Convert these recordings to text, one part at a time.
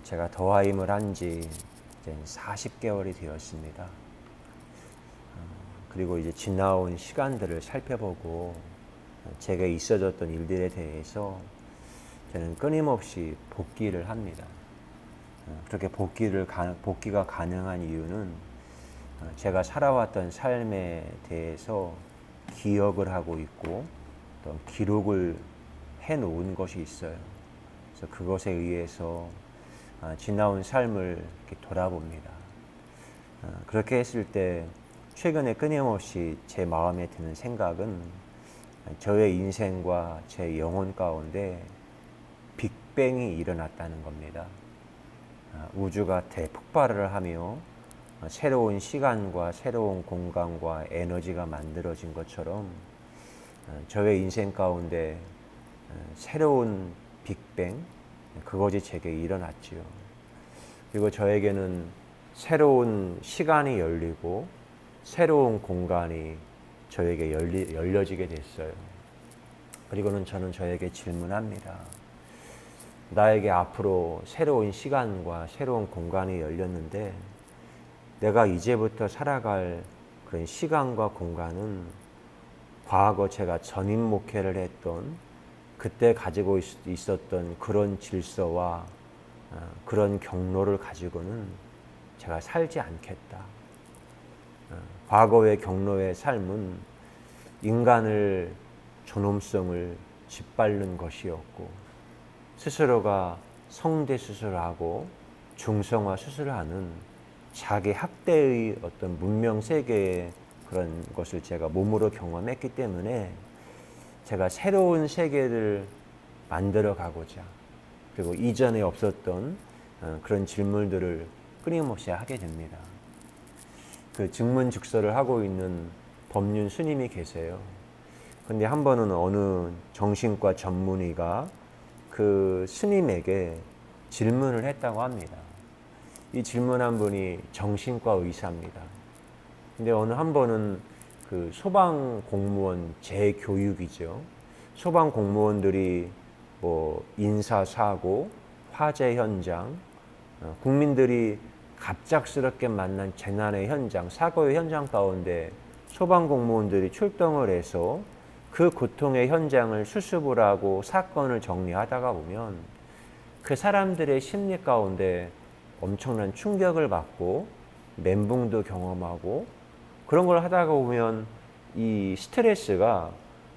제가 더하임을 한 지 이제 40개월이 되었습니다. 그리고 이제 지나온 시간들을 살펴보고 제게 있어졌던 일들에 대해서 저는 끊임없이 복기를 합니다. 그렇게 복기가 가능한 이유는 제가 살아왔던 삶에 대해서 기억을 하고 있고 또 기록을 해놓은 것이 있어요. 그래서 그것에 의해서 지나온 삶을 이렇게 돌아봅니다. 그렇게 했을 때 최근에 끊임없이 제 마음에 드는 생각은 저의 인생과 제 영혼 가운데 빅뱅이 일어났다는 겁니다. 우주가 대폭발을 하며 새로운 시간과 새로운 공간과 에너지가 만들어진 것처럼 저의 인생 가운데 새로운 빅뱅, 그것이 제게 일어났지요. 그리고 저에게는 새로운 시간이 열리고 새로운 공간이 저에게 열려지게 됐어요. 그리고는 저는 저에게 질문합니다. 나에게 앞으로 새로운 시간과 새로운 공간이 열렸는데 내가 이제부터 살아갈 그런 시간과 공간은 과거 제가 전임 목회를 했던 그때 가지고 있었던 그런 질서와 그런 경로를 가지고는 제가 살지 않겠다. 과거의 경로의 삶은 인간을 존엄성을 짓밟는 것이었고 스스로가 성대 수술하고 중성화 수술하는 자기 학대의 어떤 문명 세계의 그런 것을 제가 몸으로 경험했기 때문에 제가 새로운 세계를 만들어 가고자 그리고 이전에 없었던 그런 질문들을 끊임없이 하게 됩니다. 그 증문즉서를 하고 있는 법륜 스님이 계세요. 근데 한 번은 어느 정신과 전문의가 그 스님에게 질문을 했다고 합니다. 이 질문한 분이 정신과 의사입니다. 근데 어느 한 번은 그 소방 공무원 재교육이죠. 소방 공무원들이 뭐 인사사고, 화재 현장, 국민들이 갑작스럽게 만난 재난의 현장, 사고의 현장 가운데 소방 공무원들이 출동을 해서 그 고통의 현장을 수습을 하고 사건을 정리하다가 보면 그 사람들의 심리 가운데 엄청난 충격을 받고 멘붕도 경험하고 그런 걸 하다가 보면 이 스트레스가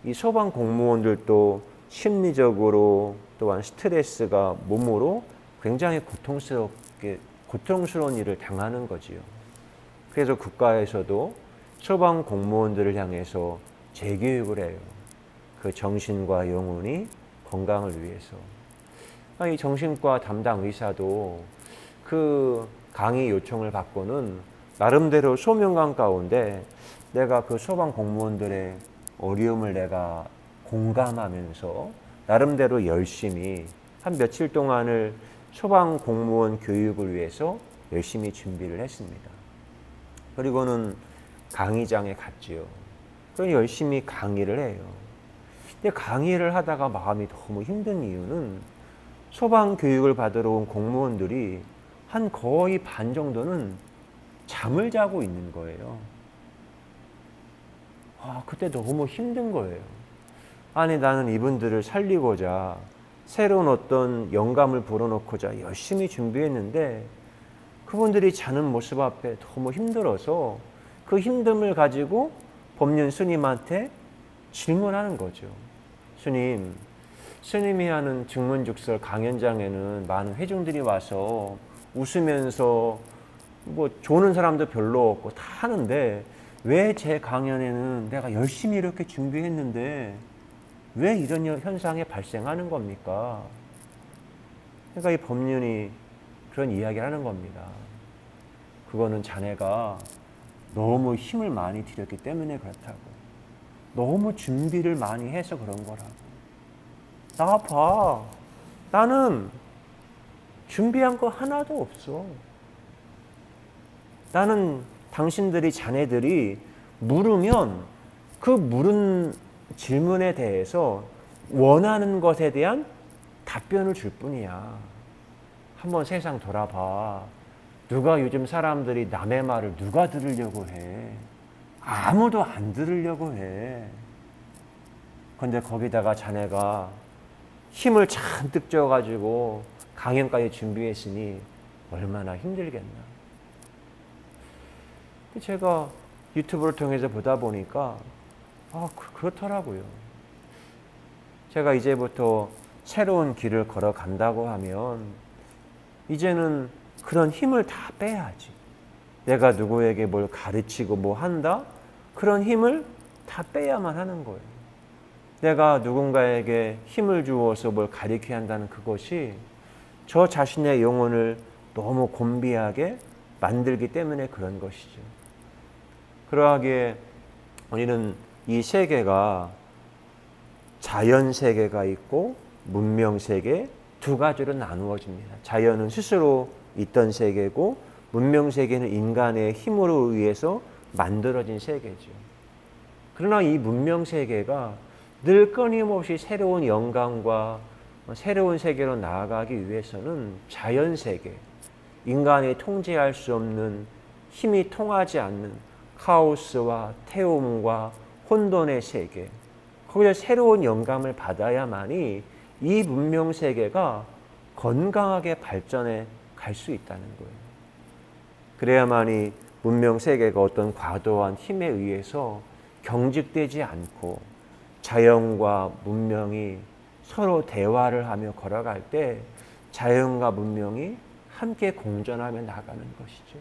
이 소방 공무원들도 심리적으로 또한 스트레스가 몸으로 굉장히 고통스러운 일을 당하는 거지요. 그래서 국가에서도 소방 공무원들을 향해서 재교육을 해요. 그 정신과 영혼이 건강을 위해서. 이 정신과 담당 의사도 그 강의 요청을 받고는 나름대로 소명강 가운데 내가 그 소방 공무원들의 어려움을 내가 공감하면서 나름대로 열심히 한 며칠 동안을 소방 공무원 교육을 위해서 열심히 준비를 했습니다. 그리고는 강의장에 갔지요. 그럼 열심히 강의를 해요. 근데 강의를 하다가 마음이 너무 힘든 이유는 소방 교육을 받으러 온 공무원들이 한 거의 반 정도는 잠을 자고 있는 거예요. 그때 너무 힘든 거예요. 아니 나는 이분들을 살리고자 새로운 어떤 영감을 불어넣고자 열심히 준비했는데 그분들이 자는 모습 앞에 너무 힘들어서 그 힘듦을 가지고 법륜 스님한테 질문하는 거죠. 스님이 하는 증문즉설 강연장에는 많은 회중들이 와서 웃으면서 뭐 조는 사람도 별로 없고 다 하는데 왜 제 강연에는 내가 열심히 이렇게 준비했는데 왜 이런 현상이 발생하는 겁니까? 그러니까 이 법륜이 그런 이야기를 하는 겁니다. 그거는 자네가 너무 힘을 많이 들였기 때문에 그렇다고. 너무 준비를 많이 해서 그런 거라고. 나 봐. 나는 준비한 거 하나도 없어. 나는 자네들이 물으면 그 물은 질문에 대해서 원하는 것에 대한 답변을 줄 뿐이야. 한번 세상 돌아봐. 누가 요즘 사람들이 남의 말을 누가 들으려고 해? 아무도 안 들으려고 해. 근데 거기다가 자네가 힘을 잔뜩 줘가지고 강연까지 준비했으니 얼마나 힘들겠나. 제가 유튜브를 통해서 보다 보니까 그렇더라고요. 제가 이제부터 새로운 길을 걸어간다고 하면 이제는 그런 힘을 다 빼야지. 내가 누구에게 뭘 가르치고 뭐 한다? 그런 힘을 다 빼야만 하는 거예요. 내가 누군가에게 힘을 주어서 뭘 가르쳐야 한다는 그것이 저 자신의 영혼을 너무 곤비하게 만들기 때문에 그런 것이죠. 그러하기에 우리는 이 세계가 자연 세계가 있고 문명 세계 두 가지로 나누어집니다. 자연은 스스로 있던 세계고 문명 세계는 인간의 힘으로 의해서 만들어진 세계죠. 그러나 이 문명 세계가 늘 끊임없이 새로운 영감과 새로운 세계로 나아가기 위해서는 자연 세계, 인간이 통제할 수 없는 힘이 통하지 않는 카오스와 태움과 혼돈의 세계, 거기서 새로운 영감을 받아야만이 이 문명 세계가 건강하게 발전해 갈 수 있다는 거예요. 그래야만이 문명 세계가 어떤 과도한 힘에 의해서 경직되지 않고 자연과 문명이 서로 대화를 하며 걸어갈 때 자연과 문명이 함께 공존하며 나가는 것이죠.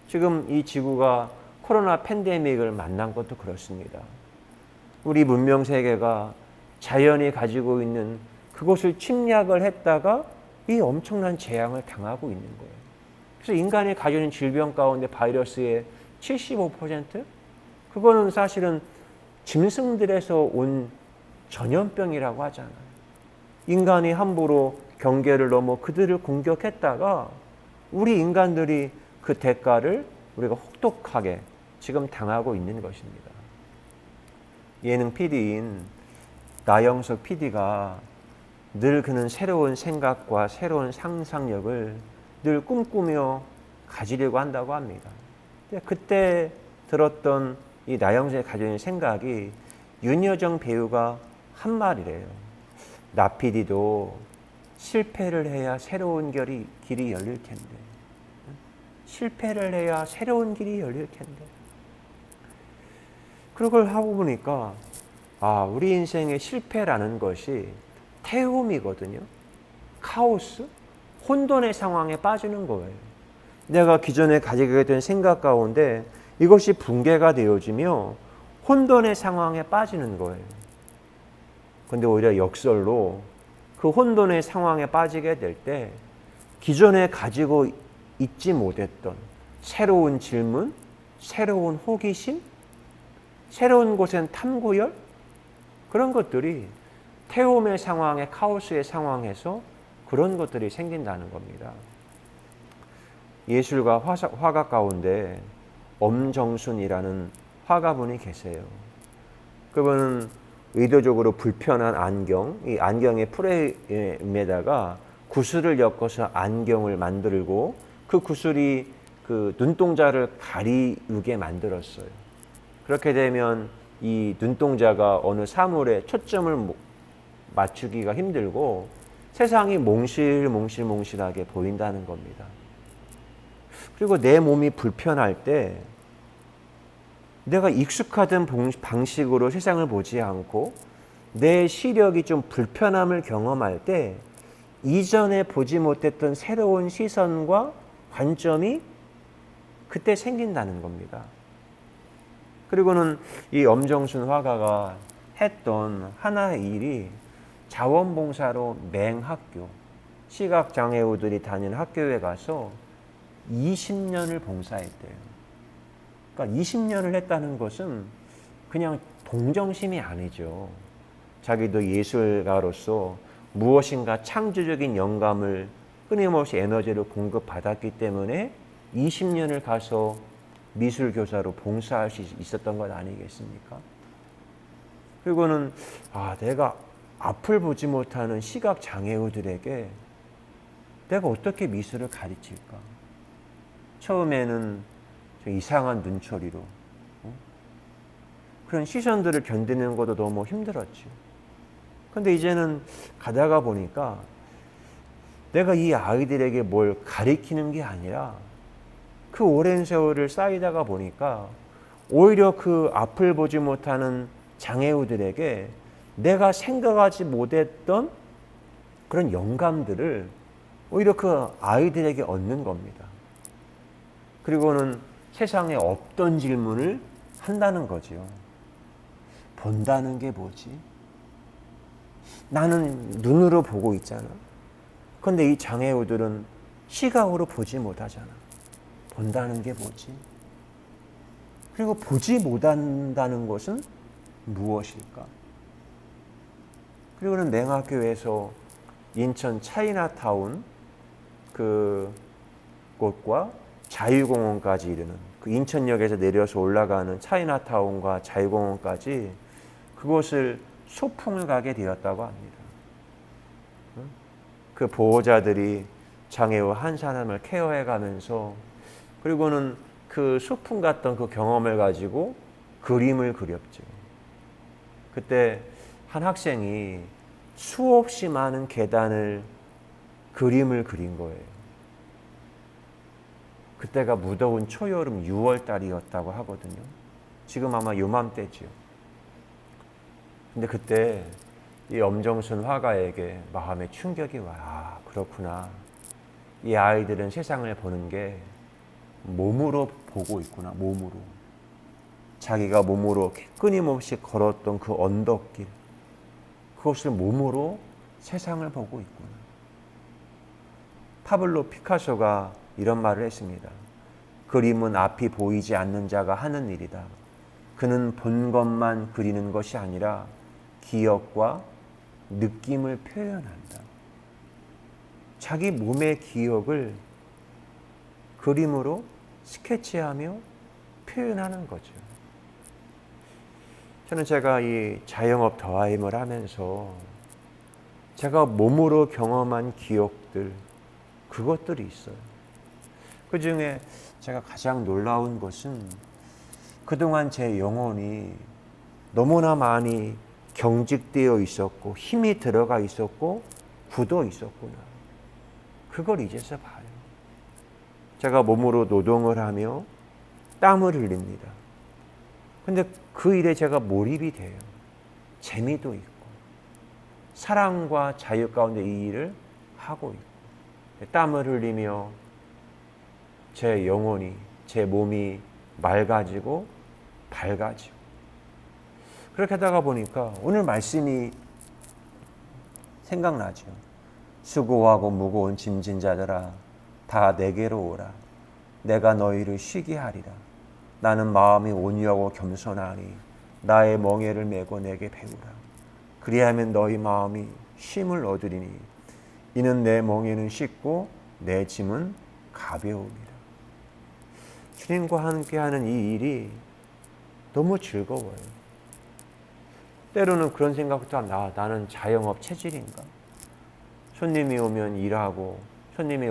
지금 이 지구가 코로나 팬데믹을 만난 것도 그렇습니다. 우리 문명 세계가 자연이 가지고 있는 그것을 침략을 했다가 이 엄청난 재앙을 당하고 있는 거예요. 그래서 인간이 가지고 있는 질병 가운데 바이러스의 75%? 그거는 사실은 짐승들에서 온 전염병이라고 하잖아요. 인간이 함부로 경계를 넘어 그들을 공격했다가 우리 인간들이 그 대가를 우리가 혹독하게 지금 당하고 있는 것입니다. 예능 PD인 나영석 PD가 늘 그는 새로운 생각과 새로운 상상력을 늘 꿈꾸며 가지려고 한다고 합니다. 그때 들었던 이 나영석이 가지고 있는 생각이 윤여정 배우가 한 말이래요. 나 PD도 실패를 해야 새로운 길이 열릴 텐데. 실패를 해야 새로운 길이 열릴 텐데. 그걸 하고 보니까 우리 인생의 실패라는 것이 태움이거든요. 카오스, 혼돈의 상황에 빠지는 거예요. 내가 기존에 가지게 된 생각 가운데 이것이 붕괴가 되어지며 혼돈의 상황에 빠지는 거예요. 근데 오히려 역설로 그 혼돈의 상황에 빠지게 될 때 기존에 가지고 있지 못했던 새로운 질문, 새로운 호기심, 새로운 곳엔 탐구열, 그런 것들이 태움의 상황에, 카오스의 상황에서 그런 것들이 생긴다는 겁니다. 예술가 화가 가운데 엄정순이라는 화가분이 계세요. 그분은 의도적으로 불편한 안경, 이 안경의 프레임에다가 구슬을 엮어서 안경을 만들고 그 구슬이 그 눈동자를 가리우게 만들었어요. 그렇게 되면 이 눈동자가 어느 사물에 초점을 맞추기가 힘들고 세상이 몽실몽실하게 보인다는 겁니다. 그리고 내 몸이 불편할 때 내가 익숙하던 방식으로 세상을 보지 않고 내 시력이 좀 불편함을 경험할 때 이전에 보지 못했던 새로운 시선과 관점이 그때 생긴다는 겁니다. 그리고는 이 엄정순 화가가 했던 하나의 일이 자원봉사로 맹학교, 시각장애우들이 다니는 학교에 가서 20년을 봉사했대요. 그러니까 20년을 했다는 것은 그냥 동정심이 아니죠. 자기도 예술가로서 무엇인가 창조적인 영감을 끊임없이 에너지를 공급받았기 때문에 20년을 가서 미술교사로 봉사할 수 있었던 것 아니겠습니까? 그리고는 내가 앞을 보지 못하는 시각장애우들에게 내가 어떻게 미술을 가르칠까? 처음에는 좀 이상한 눈초리로 그런 시선들을 견디는 것도 너무 힘들었죠. 근데 이제는 가다가 보니까 내가 이 아이들에게 뭘 가르치는 게 아니라 그 오랜 세월을 쌓이다가 보니까 오히려 그 앞을 보지 못하는 장애우들에게 내가 생각하지 못했던 그런 영감들을 오히려 그 아이들에게 얻는 겁니다. 그리고는 세상에 없던 질문을 한다는 거죠. 본다는 게 뭐지? 나는 눈으로 보고 있잖아. 그런데 이 장애우들은 시각으로 보지 못하잖아. 본다는 게 뭐지? 그리고 보지 못한다는 것은 무엇일까? 그리고는 맹학교에서 인천 차이나타운 그 곳과 자유공원까지 이르는 그 인천역에서 내려서 올라가는 차이나타운과 자유공원까지 그곳을 소풍을 가게 되었다고 합니다. 그 보호자들이 장애우 한 사람을 케어해 가면서 그리고는 그 소풍 갔던 그 경험을 가지고 그림을 그렸죠. 그때 한 학생이 수없이 많은 계단을 그림을 그린 거예요. 그때가 무더운 초여름 6월 달이었다고 하거든요. 지금 아마 요맘때지요. 근데 그때 이 엄정순 화가에게 마음의 충격이 와요. 아, 그렇구나. 이 아이들은 세상을 보는 게 몸으로 보고 있구나. 몸으로. 자기가 몸으로 끊임없이 걸었던 그 언덕길, 그것을 몸으로 세상을 보고 있구나. 파블로 피카소가 이런 말을 했습니다. 그림은 앞이 보이지 않는 자가 하는 일이다. 그는 본 것만 그리는 것이 아니라 기억과 느낌을 표현한다. 자기 몸의 기억을 그림으로 스케치하며 표현하는 거죠. 저는 제가 이 자영업 더하임을 하면서 제가 몸으로 경험한 기억들, 그것들이 있어요. 그 중에 제가 가장 놀라운 것은 그동안 제 영혼이 너무나 많이 경직되어 있었고 힘이 들어가 있었고 굳어 있었구나. 그걸 이제서 봐요. 제가 몸으로 노동을 하며 땀을 흘립니다. 근데 그 일에 제가 몰입이 돼요. 재미도 있고 사랑과 자유 가운데 이 일을 하고 있고 땀을 흘리며 제 영혼이, 제 몸이 맑아지고 밝아지고 그렇게 하다가 보니까 오늘 말씀이 생각나죠. 수고하고 무거운 짐진 자들아 다 내게로 오라. 내가 너희를 쉬게 하리라. 나는 마음이 온유하고 겸손하니 나의 멍에를 메고 내게 배우라. 그리하면 너희 마음이 쉼을 얻으리니 이는 내 멍에는 쉽고 내 짐은 가벼움이라. 주님과 함께하는 이 일이 너무 즐거워요. 때로는 그런 생각부터 나는 자영업 체질인가? 손님이 오면 일하고 손님이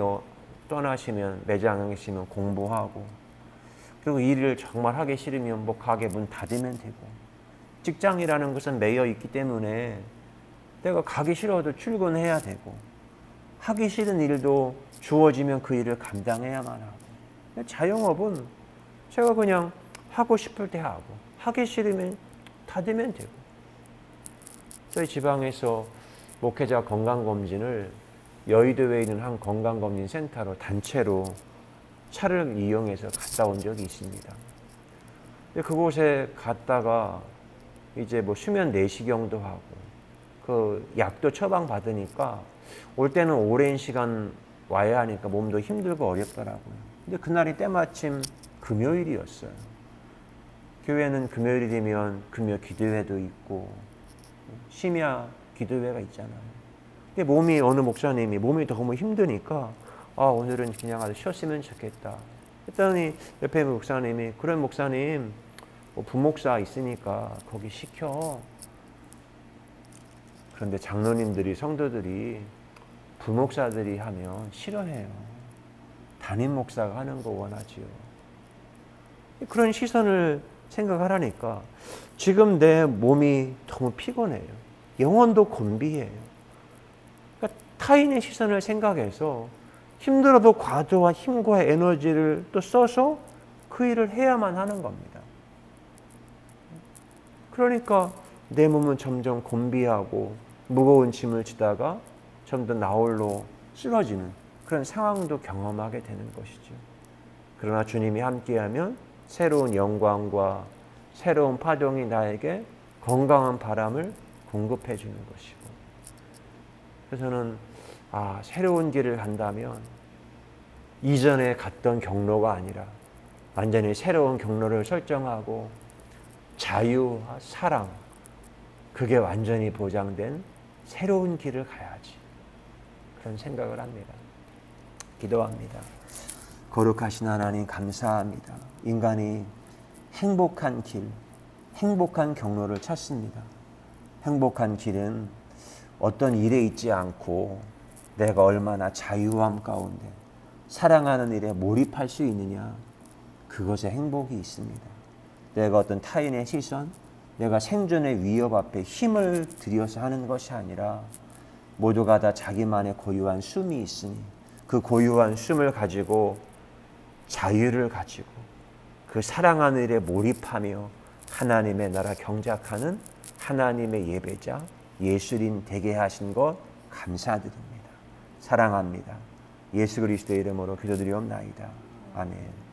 떠나시면 매장에 계시면 공부하고 그리고 일을 정말 하기 싫으면 뭐 가게 문 닫으면 되고 직장이라는 것은 매여 있기 때문에 내가 가기 싫어도 출근해야 되고 하기 싫은 일도 주어지면 그 일을 감당해야만 하고 자영업은 제가 그냥 하고 싶을 때 하고 하기 싫으면 닫으면 되고 저희 지방에서 목회자 건강검진을 여의도에 있는 한 건강검진 센터로 단체로 차를 이용해서 갔다 온 적이 있습니다. 근데 그곳에 갔다가 이제 뭐 수면 내시경도 하고 그 약도 처방 받으니까 올 때는 오랜 시간 와야 하니까 몸도 힘들고 어렵더라고요. 근데 그날이 때마침 금요일이었어요. 교회는 금요일이 되면 금요 기도회도 있고 심야 기도회가 있잖아요. 근데 몸이 어느 목사님이 몸이 너무 힘드니까 오늘은 그냥 아주 쉬었으면 좋겠다. 했더니 옆에 목사님이 그런 목사님 뭐 부목사 있으니까 거기 시켜. 그런데 장로님들이 성도들이 부목사들이 하면 싫어해요. 담임 목사가 하는 거 원하지요. 그런 시선을 생각하라니까 지금 내 몸이 너무 피곤해요. 영혼도 곤비해요. 그러니까 타인의 시선을 생각해서 힘들어도 과도한 힘과 에너지를 또 써서 그 일을 해야만 하는 겁니다. 그러니까 내 몸은 점점 곤비하고 무거운 짐을 지다가 점점 나홀로 쓰러지는 그런 상황도 경험하게 되는 것이죠. 그러나 주님이 함께하면 새로운 영광과 새로운 파동이 나에게 건강한 바람을 공급해 주는 것이고, 그래서 저는 새로운 길을 간다면 이전에 갔던 경로가 아니라 완전히 새로운 경로를 설정하고 자유와 사랑, 그게 완전히 보장된 새로운 길을 가야지, 그런 생각을 합니다. 기도합니다. 거룩하신 하나님 감사합니다. 인간이 행복한 길, 행복한 경로를 찾습니다. 행복한 길은 어떤 일에 있지 않고 내가 얼마나 자유함 가운데 사랑하는 일에 몰입할 수 있느냐, 그것에 행복이 있습니다. 내가 어떤 타인의 시선, 내가 생존의 위협 앞에 힘을 들여서 하는 것이 아니라 모두가 다 자기만의 고유한 숨이 있으니 그 고유한 숨을 가지고 자유를 가지고 그 사랑하는 일에 몰입하며 하나님의 나라 경작하는 하나님의 예배자 예수님 되게 하신 것 감사드립니다. 사랑합니다. 예수 그리스도의 이름으로 기도드리옵나이다. 아멘.